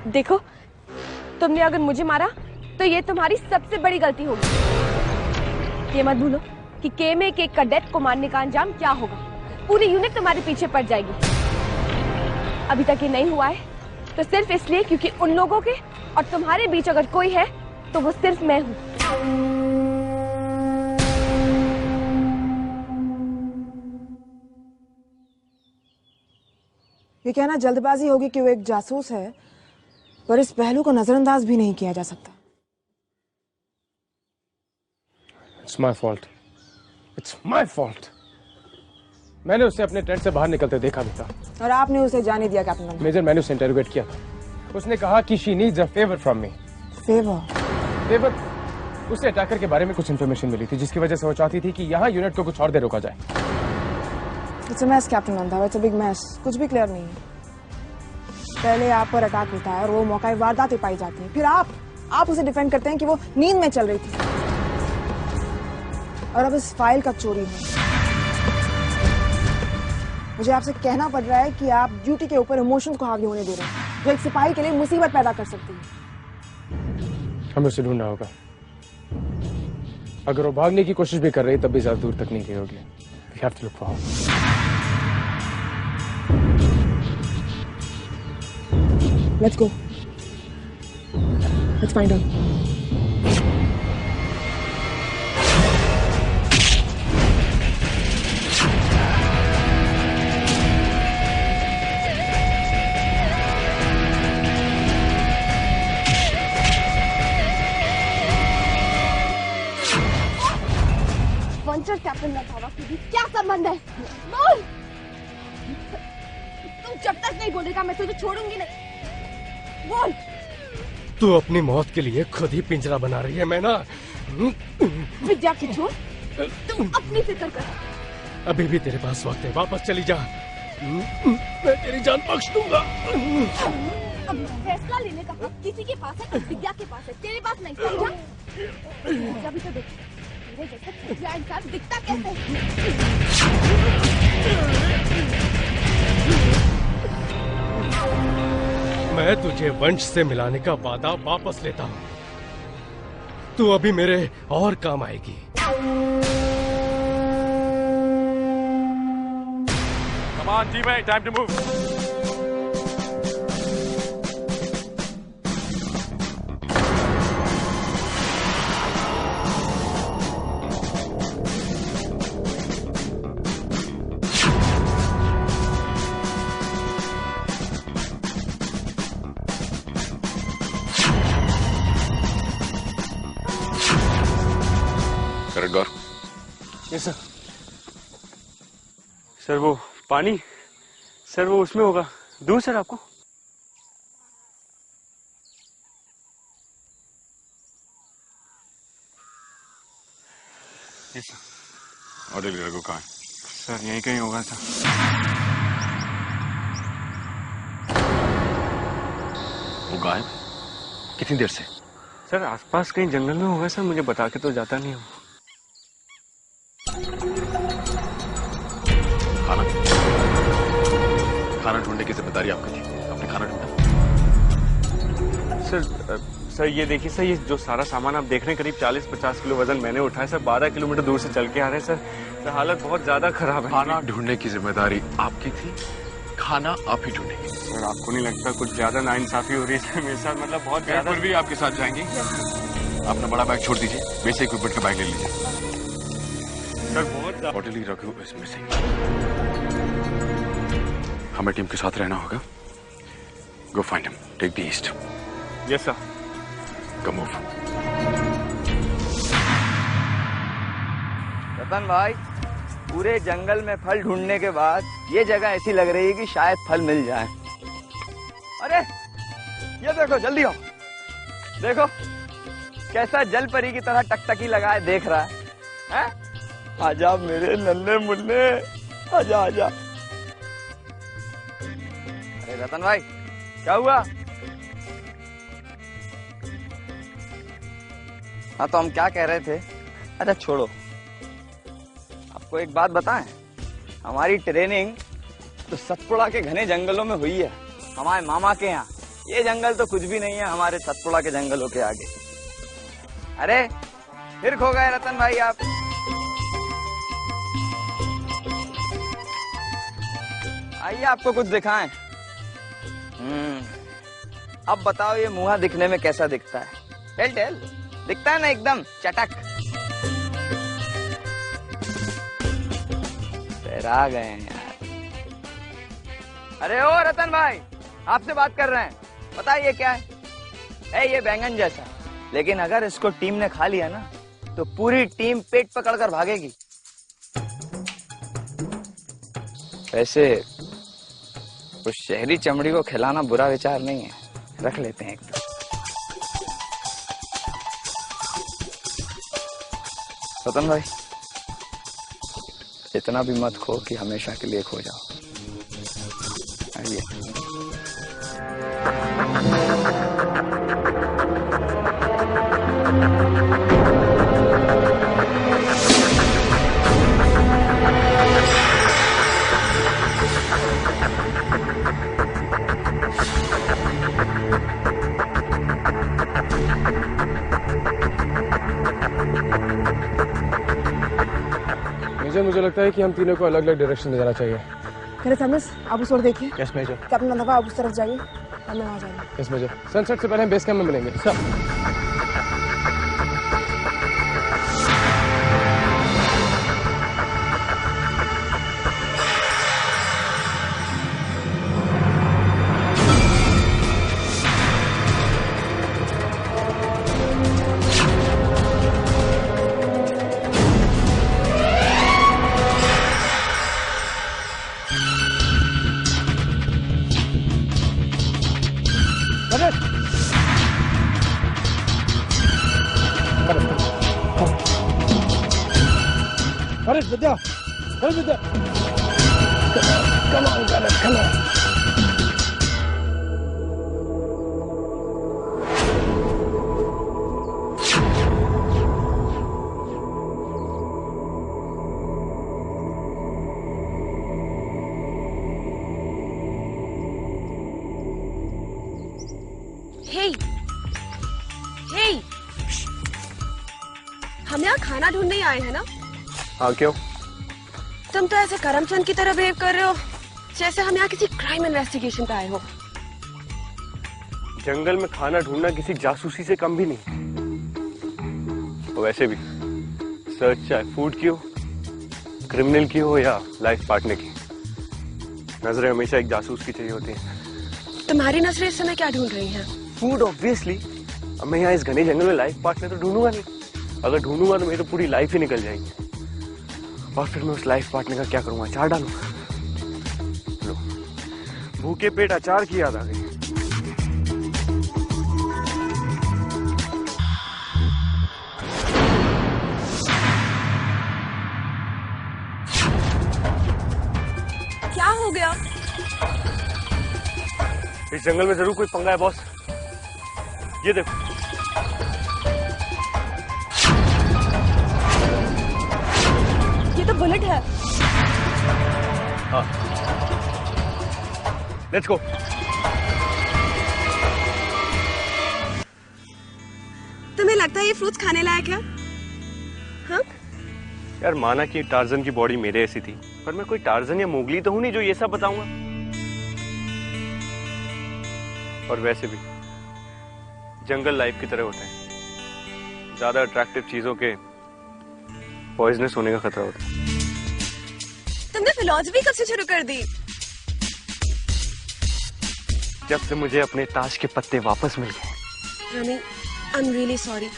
देखो, तुमने अगर मुझे मारा तो ये तुम्हारी सबसे बड़ी गलती होगी। ये मत भूलो कि के में एक कैडेट को मारने का अंजाम क्या होगा। पूरी यूनिट तुम्हारे पीछे पड़ जाएगी। अभी तक ये नहीं हुआ है तो सिर्फ इसलिए क्योंकि उन लोगों के और तुम्हारे बीच अगर कोई है तो वो सिर्फ मैं हूँ। ये कहना जल्दबाजी होगी कि वो एक जासूस है, पर इस पहलू को नजरअंदाज भी नहीं किया जा सकता। It's my fault. It's my fault. मैंने उसे अपने टेंट से बाहर निकलते देखा भी था। और आपने उसे जाने दिया कैप्टन? मेजर, मैंने उसे इंटरोगेट किया था। उसने कहा कि she needs a favor from me. Favour? उसे अटैकर के बारे में कुछ इन्फॉर्मेशन मिली थी जिसकी वजह से वो चाहती थी कि यहाँ यूनिट को कुछ और देर रोका जाए। It's a mess, captain Randhawa. It's a big mess. कुछ भी क्लियर नहीं है। पहले आप पर अटैक होता है और वो मौका वारदातें पाई जाती हैं। फिर आप उसे डिफेंड करते हैं कि वो नींद में चल रही थी। और अब इस फाइल का चोरी है। मुझे आपसे कहना पड़ रहा है कि आप ड्यूटी के ऊपर इमोशंस को हावी होने दे रहे हैं, जो एक सिपाही के लिए मुसीबत पैदा कर सकती है। हमें उसे ढूंढना होगा। अगर वो भागने की कोशिश भी कर रही तब भी ज्यादा दूर तक नहीं गई होगी। We have to look for her. Let's go. Let's find her. वंचर कैप्टन रंधावा के बीच क्या संबंध है? बोल! तुम जब तक नहीं बोलेगा मैं तुझे छोड़ूंगी नहीं। बोल! तू अपनी मौत के लिए खुद ही पिंजरा बना रही है। मैं ना विद्या की छोड़, तुम अपनी फिक्र कर। अभी भी तेरे पास वक्त है, वापस चली जा। मैं तेरी जान बख्श दूंगा। अब फैसला लेने का हक किसी के पास है तो विद्या के पास है, तेरे पास नहीं। समझा? विद्या भी तो देख, मेरे जैसा घटिया इंसान दिखता कैसे है? मैं तुझे वंश से मिलाने का वादा वापस लेता हूँ। तू अभी मेरे और काम आएगी। Come on, teammate, time to move. Yes sir. Sir वो पानी, सर वो उसमें होगा। दूर सर आपको? Yes sir. और डेली रघु कहाँ है? सर यहीं कहीं होगा सर। वो गायब? कितनी देर से? सर आसपास कहीं जंगल में होगा सर, मुझे बता के तो जाता नहीं हूँ। खाना ढूंढने की जिम्मेदारी आपकी थी, आपने खाना ढूंढा? सर ये देखिए सर, ये जो सारा सामान आप देख रहे हैं करीब 40-50 किलो वजन मैंने उठाया सर। 12 किलोमीटर दूर से चल के आ रहे हैं सर। हालत बहुत ज्यादा खराब है। खाना ढूंढने की जिम्मेदारी आपकी थी, खाना आप ही ढूंढेंगे। सर आपको नहीं लगता कुछ ज्यादा नाइंसाफी हो रही है मेरे साथ? मतलब बहुत ज्यादा। भी आपके साथ जाएंगी? अपना बड़ा बैग छोड़ दीजिए, बेसिक इक्विपमेंट का बैग ले लीजिए। सर बहुत ऑर्डरली रघु इज मिसिंग। हमें टीम के साथ रहना होगा। Go find him, take the east. Yes sir. Go move. Ratan भाई, पूरे जंगल में फल ढूंढने के बाद ये जगह ऐसी लग रही है कि शायद फल मिल जाए। अरे ये देखो, जल्दी आओ। देखो कैसा जल परी की तरह टकटकी लगाए देख रहा है? आजा मेरे नन्हे मुन्ने, आजा आजा। अरे रतन भाई क्या हुआ? हाँ तो हम क्या कह रहे थे? अच्छा छोड़ो, आपको एक बात बताएं, हमारी ट्रेनिंग तो सतपुड़ा के घने जंगलों में हुई है, हमारे मामा के यहाँ। ये जंगल तो कुछ भी नहीं है हमारे सतपुड़ा के जंगलों के आगे। अरे फिर खो गए रतन भाई आप। आइए आपको कुछ दिखाएं। अब बताओ ये मुहा दिखने में कैसा दिखता है? टेल टेल दिखता है ना एकदम चटक। फिर आ गए हैं यार। अरे ओ रतन भाई आपसे बात कर रहे हैं। बताइए क्या है ये बैंगन जैसा, लेकिन अगर इसको टीम ने खा लिया ना तो पूरी टीम पेट पकड़कर भागेगी। वैसे उस शहरी चमड़ी को खिलाना बुरा विचार नहीं है, रख लेते हैं एक तो। रतन भाई इतना भी मत खो कि हमेशा के लिए खो जाओ। आइए। मुझे लगता है कि हम तीनों को अलग अलग डायरेक्शन में जाना चाहिए। मेरे थॉमस आप उस ओर देखिए। Yes major. कैप्टन रंधावा आप उस तरफ जाइए और मैं वहाँ जाऊँगा। Yes major. सनसेट से पहले हम बेस कैंप में मिलेंगे। Sir Vidya, Vidya, come on, come on. Hey, hey, हम यहाँ खाना ढूंढने आए हैं ना? हाँ क्यों? तुम तो ऐसे करमचंद की तरह बिहेव कर रहे हो जैसे हम यहाँ किसी क्राइम इन्वेस्टिगेशन पे आए हो। जंगल में खाना ढूंढना किसी जासूसी से कम भी नहीं। तो वैसे भी सर्च चाहे फूड की हो, क्रिमिनल की हो या लाइफ पार्टनर की, नजरें हमेशा एक जासूस की चाहिए होती हैं। तुम्हारी नजरें इस समय क्या ढूंढ रही हैं? Food obviously. अब मैं यहाँ इस घने जंगल में लाइफ पार्टनर तो ढूंढूंगा नहीं। अगर ढूंढूंगा तो मेरी तो पूरी लाइफ ही निकल जाएगी। और फिर मैं उस लाइफ पार्टनर का क्या करूंगा? अचार डालूंगा। लो, भूखे पेट अचार की याद आ गई। क्या हो गया? इस जंगल में जरूर कोई पंगा है बॉस। ये देखो, ये तो बुलेट है। हाँ, लेट्स गो। तुम्हें लगता है ये फ्रूट्स खाने लायक है? हाँ? यार माना कि टार्जन की बॉडी मेरे ऐसी थी, पर मैं कोई टार्जन या मोगली तो हूं नहीं जो ये सब बताऊंगा। और वैसे भी जंगल लाइफ की तरह होते हैं, ज्यादा अट्रैक्टिव चीजों के पॉइजनस होने का खतरा होता है। तुमने फिलॉसफी कब से शुरू कर दी? जब से मुझे अपने ताश के पत्ते वापस मिल गए। Honey, I am really sorry.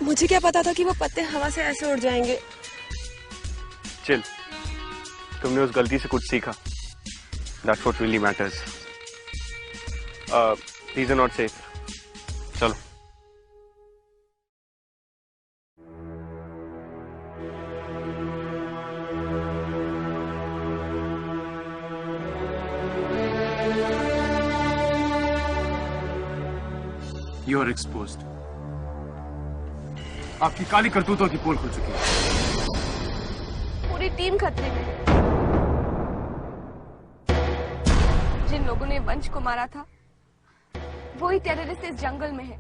मुझे क्या पता था कि वो पत्ते हवा से ऐसे उड़ जाएंगे। चिल, तुमने उस गलती से कुछ सीखा। That's what really matters. These are not safe. चलो। You are exposed. आपकी काली करतूतों की पोल खुल चुकी है। पूरी टीम खतरे में। जिन लोगों ने वंश को मारा था वही टेररिस्ट इस जंगल में है।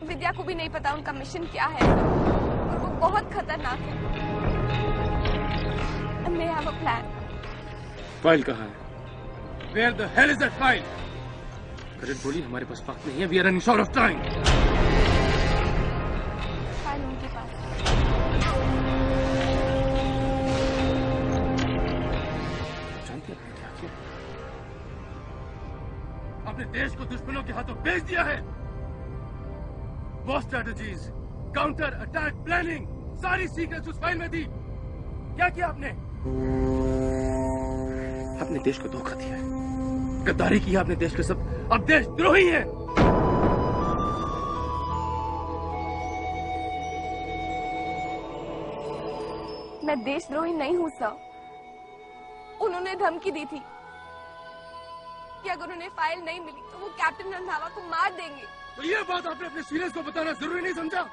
विद्या को भी नहीं पता उनका मिशन क्या है और वो बहुत खतरनाक है। May I have a plan? File कहाँ है? Where the hell is that file? Correct बोली, हमारे पास वक्त नहीं है। We are running short of time. File उनके पास। जानती हैं क्या किया? अपने देश को दुश्मनों के हाथों बेच दिया है। War strategies, counter attack planning, सारी सीक्रेट्स उस फाइल में थी। क्या किया आपने? अपने देश को धोखा दिया है, गद्दारी की अपने देश के सब। अब देशद्रोही हैं। मैं देशद्रोही नहीं हूँ सर। उन्होंने धमकी दी थी कि अगर उन्हें फाइल नहीं मिली तो वो कैप्टन रंधावा को मार देंगे। तो ये बात आपने अपने सीनियर्स को बताना जरूरी नहीं समझा?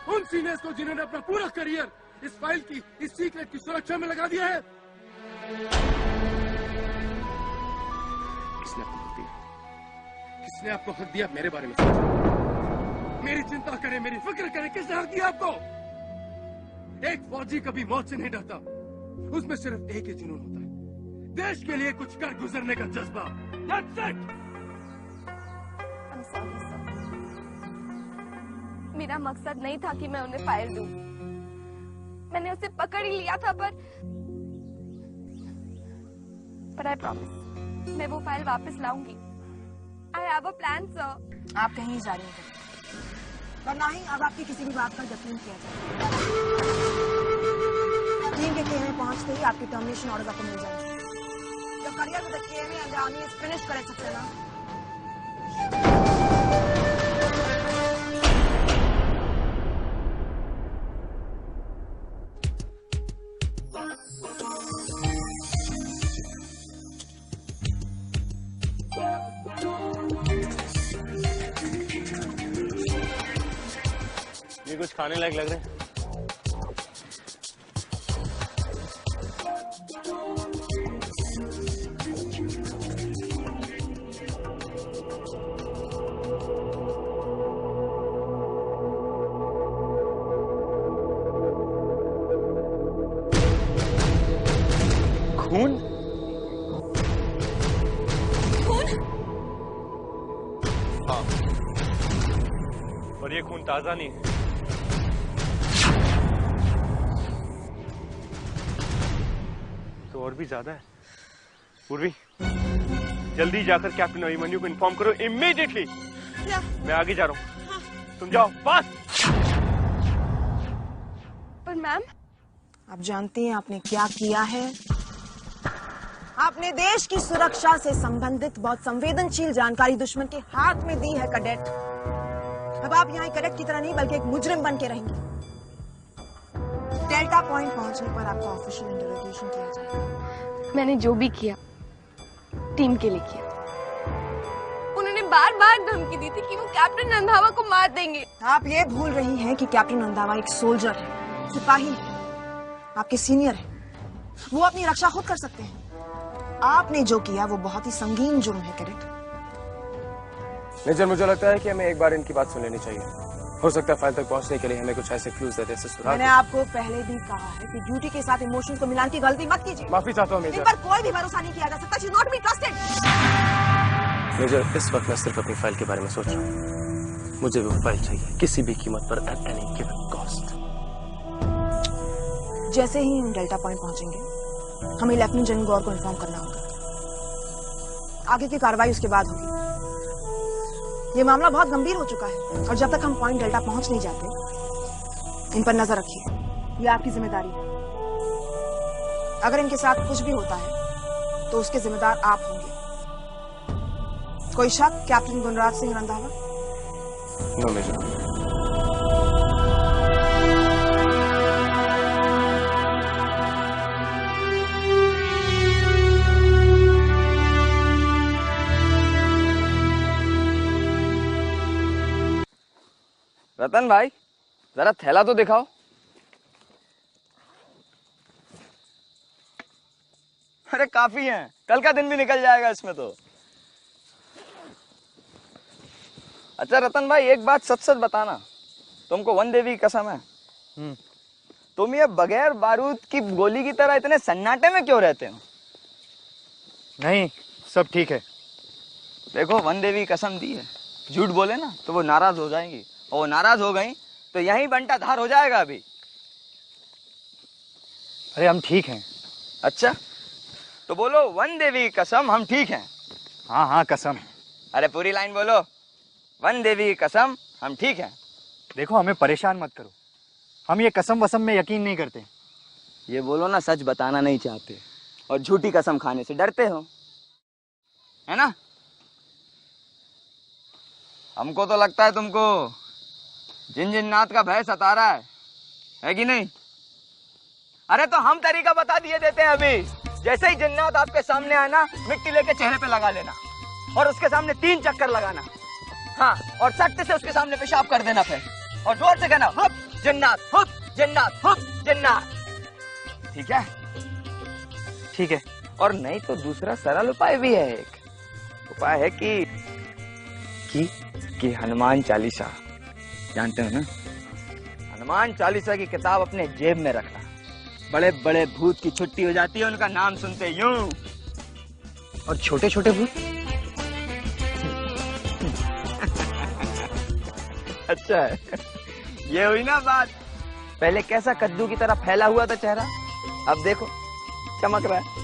उन सीनियर्स को जिन्होंने अपना पूरा करियर इस फाइल की, इस सीक्रेट की सुरक्षा में लगा दिया है। किसने आपको हक दिया? किसने आपको हक दिया मेरे बारे में सोचने? मेरी चिंता करे, मेरी फिक्र करे, किसने हक दिया आपको? एक फौजी कभी मौत से नहीं डरता। उसमें सिर्फ एक ही जुनून होता है, देश के लिए कुछ कर गुजरने का जज्बा। That's it! I'm sorry, sir. मेरा मकसद नहीं था कि मैं उन्हें फाइल दूं। मैंने उसे पकड़ ही लिया था, पर I promise मैं वो फाइल वापस लाऊंगी। I have a plan, sir. आप कहीं जा रही हैं और ना ही अब आपकी किसी भी बात का यकीन किया जाए। टीम के केम में पहुंचते ही आपकी टर्मिनेशन ऑर्डर आपको मिल जाएंगे। Your career with the KMA and the army is finished, correct, Saxena? ये कुछ खाने लायक लग रहे हैं। खून? हाँ, और ये खून ताजा नहीं है। तो और भी ज्यादा है। पूर्वी, जल्दी जाकर कैप्टन अभिमन्यु को इन्फॉर्म करो इमीडिएटली। मैं आगे जा रहा हूँ, तुम जाओ बस। पर मैम, आप जानती हैं आपने क्या किया है? आपने देश की सुरक्षा से संबंधित बहुत संवेदनशील जानकारी दुश्मन के हाथ में दी है कैडेट। अब आप यहाँ कैडेट की तरह नहीं बल्कि एक मुजरिम बन के रहेंगे। डेल्टा पॉइंट पहुंचने पर आपका ऑफिशियल इंटरोगेशन किया जाएगा। मैंने जो भी किया टीम के लिए किया। उन्होंने बार बार धमकी दी थी कि वो कैप्टन रंधावा को मार देंगे। आप ये भूल रही हैं कि कैप्टन रंधावा एक सोल्जर है, सिपाही है, आपके सीनियर है। वो अपनी रक्षा खुद कर सकते हैं। आपने जो किया वो बहुत ही संगीन जुर्म है कैडेट। मेजर, मुझे लगता है कि हमें एक बार इनकी बात सुन लेनी चाहिए। हो सकता है फाइल तक पहुंचने के लिए हमें कुछ ऐसे क्लूज देते हैं, मैंने आपको पहले भी कहा है कि ड्यूटी के साथ इमोशंस को मिलाने की गलती मत कीजिए। माफी चाहता हूँ मेजर। इन पर कोई भी भरोसा नहीं किया जा सकता। She is not be trusted. Major, इस वक्त मैं सिर्फ अपनी फाइल के बारे में सोच रहा हूँ। मुझे वो फाइल चाहिए किसी भी कीमत पर, एट एनी गिवन कॉस्ट। जैसे ही हम डेल्टा पॉइंट पहुंचेंगे हमें लेफ्टिनेंट जनरल गौर को इन्फॉर्म करना होगा। आगे की कार्रवाई उसके बाद होगी। ये मामला बहुत गंभीर हो चुका है और जब तक हम पॉइंट डेल्टा पहुंच नहीं जाते इन पर नजर रखिए। ये आपकी जिम्मेदारी है। अगर इनके साथ कुछ भी होता है तो उसके जिम्मेदार आप होंगे। कोई शक captain Gunraj Singh Randhawa? No major. Ratan भाई, जरा थैला तो दिखाओ। अरे काफी है, कल का दिन भी निकल जाएगा इसमें तो। अच्छा रतन भाई, एक बात सच सच बताना, तुमको वन देवी की कसम है, तुम ये बगैर बारूद की गोली की तरह इतने सन्नाटे में क्यों रहते हो? नहीं, सब ठीक है। देखो, वन देवी की कसम दी है, झूठ बोले ना तो वो नाराज हो जाएंगी, और वो नाराज हो गई तो यहीं बंटा धार हो जाएगा अभी। अरे हम ठीक हैं। अच्छा, तो बोलो वन देवी की कसम हम ठीक हैं। हाँ हाँ कसम। अरे पूरी लाइन बोलो, वन देवी की कसम हम ठीक हैं। देखो हमें परेशान मत करो, हम ये कसम वसम में यकीन नहीं करते। ये बोलो ना, सच बताना नहीं चाहते और झूठी कसम खाने से डरते हो, है ना? हमको तो लगता है तुमको जिन जिन्नात का भय सता रहा है कि नहीं? अरे तो हम तरीका बता दिए देते हैं अभी। जैसे ही जिन्नात आपके सामने आए ना, मिट्टी लेके चेहरे पे लगा लेना और उसके सामने 3 चक्कर लगाना। हाँ, और सख्त से उसके सामने पेशाब कर देना फिर, और जोर से कहना हुप जिन्नात, हुप जिन्नात, हुप जिन्नात। ठीक है? ठीक है। और नहीं तो दूसरा सरल उपाय भी है। एक उपाय है कि हनुमान चालीसा जानते हो ना? हनुमान चालीसा की किताब अपने जेब में रखना। बड़े बड़े भूत की छुट्टी हो जाती है उनका नाम सुनते यूं। और छोटे छोटे भूत? अच्छा है, ये हुई ना बात। पहले कैसा कद्दू की तरह फैला हुआ था चेहरा, अब देखो चमक रहा है।